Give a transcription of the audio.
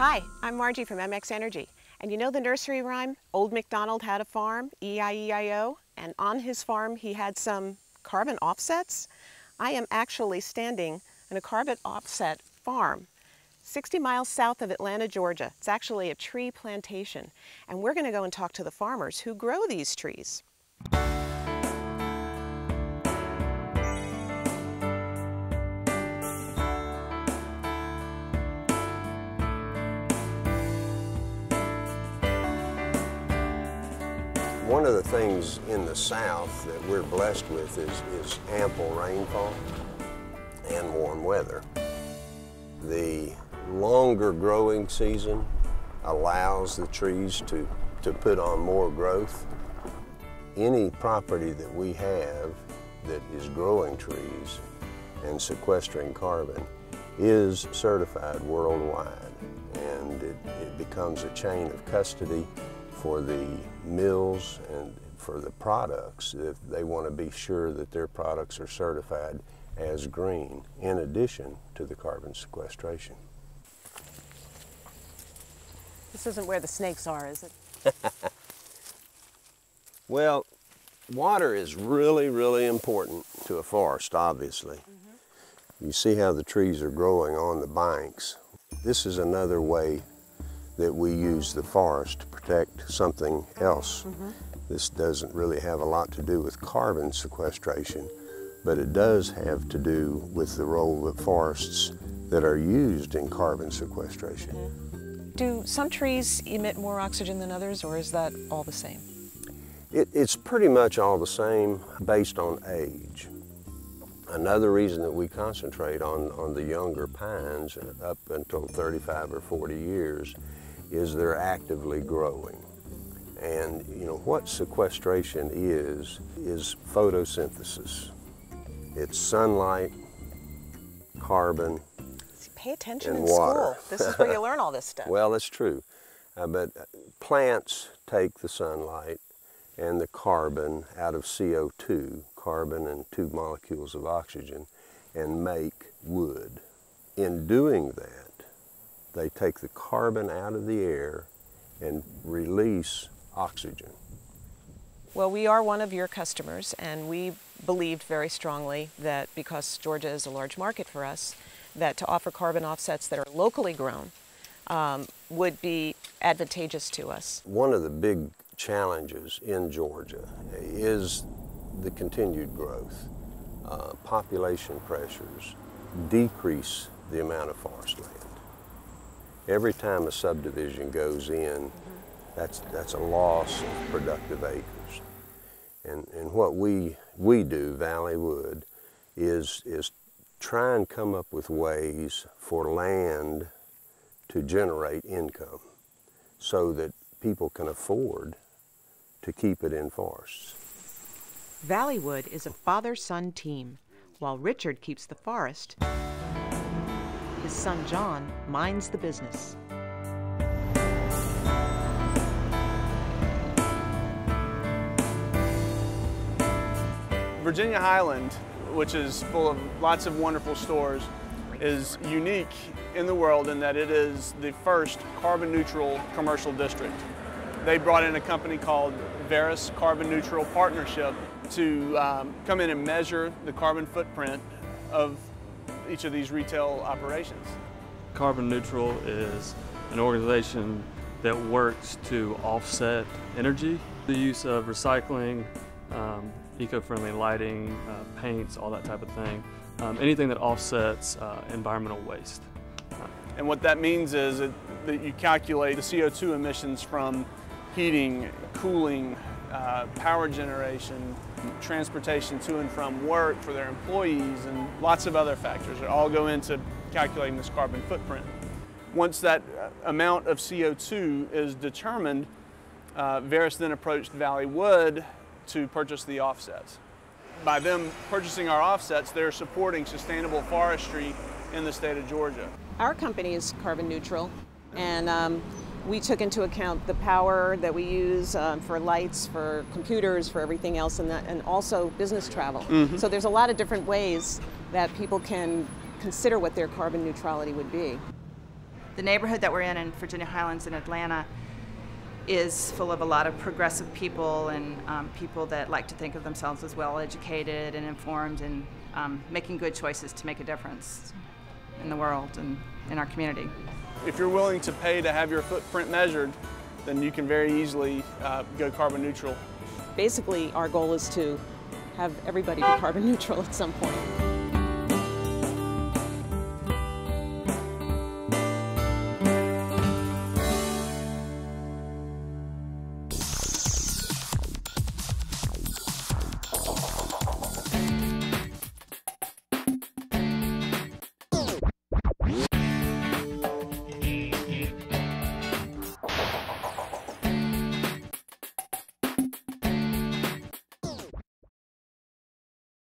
Hi, I'm Margie from MX Energy. And you know the nursery rhyme, Old MacDonald had a farm, E-I-E-I-O, and on his farm he had some carbon offsets? I am actually standing in a carbon offset farm 60 miles south of Atlanta, Georgia. It's actually a tree plantation. And we're going to go and talk to the farmers who grow these trees. One of the things in the South that we're blessed with is ample rainfall and warm weather. The longer growing season allows the trees to put on more growth. Any property that we have that is growing trees and sequestering carbon is certified worldwide, and it becomes a chain of custody for the mills and for the products if they want to be sure that their products are certified as green, in addition to the carbon sequestration. This isn't where the snakes are, is it? Well, water is really, really important to a forest, obviously. You see how the trees are growing on the banks. This is another way that we use the forest to protect something else. This doesn't really have a lot to do with carbon sequestration, but it does have to do with the role of forests that are used in carbon sequestration. Do some trees emit more oxygen than others, or is that all the same? It's pretty much all the same based on age. Another reason that we concentrate on the younger pines up until 35 or 40 years is they're actively growing. And you know what sequestration is photosynthesis. It's sunlight, carbon, pay attention and in water. school. This is where you learn all this stuff. Well, that's true. But plants take the sunlight and the carbon out of CO2, carbon and two molecules of oxygen, and make wood. In doing that, they take the carbon out of the air and release oxygen. Well, we are one of your customers, and we believed very strongly that because Georgia is a large market for us, that to offer carbon offsets that are locally grown would be advantageous to us. One of the big challenges in Georgia is the continued growth. Population pressures decrease the amount of forest land. Every time a subdivision goes in, that's a loss of productive acres. And what we do, Valley Wood, is try and come up with ways for land to generate income so that people can afford to keep it in forests. Valley Wood is a father-son team. While Richard keeps the forest, his son John minds the business. Virginia Highland, which is full of lots of wonderful stores, is unique in the world in that it is the first carbon neutral commercial district. They brought in a company called Verus Carbon Neutral Partnership to come in and measure the carbon footprint of each of these retail operations. Carbon Neutral is an organization that works to offset energy, the use of recycling, eco-friendly lighting, paints, all that type of thing. Anything that offsets environmental waste. And what that means is that you calculate the CO2 emissions from heating, cooling, power generation, transportation to and from work for their employees, and lots of other factors that all go into calculating this carbon footprint. Once that amount of CO2 is determined, Verus then approached Valley Wood to purchase the offsets. By them purchasing our offsets, they're supporting sustainable forestry in the state of Georgia. Our company is carbon neutral, and we took into account the power that we use for lights, for computers, for everything else, and also business travel. So there's a lot of different ways that people can consider what their carbon neutrality would be. The neighborhood that we're in Virginia Highlands in Atlanta is full of a lot of progressive people and people that like to think of themselves as well educated and informed and making good choices to make a difference in the world and in our community. If you're willing to pay to have your footprint measured, then you can very easily go carbon neutral. Basically, our goal is to have everybody be carbon neutral at some point.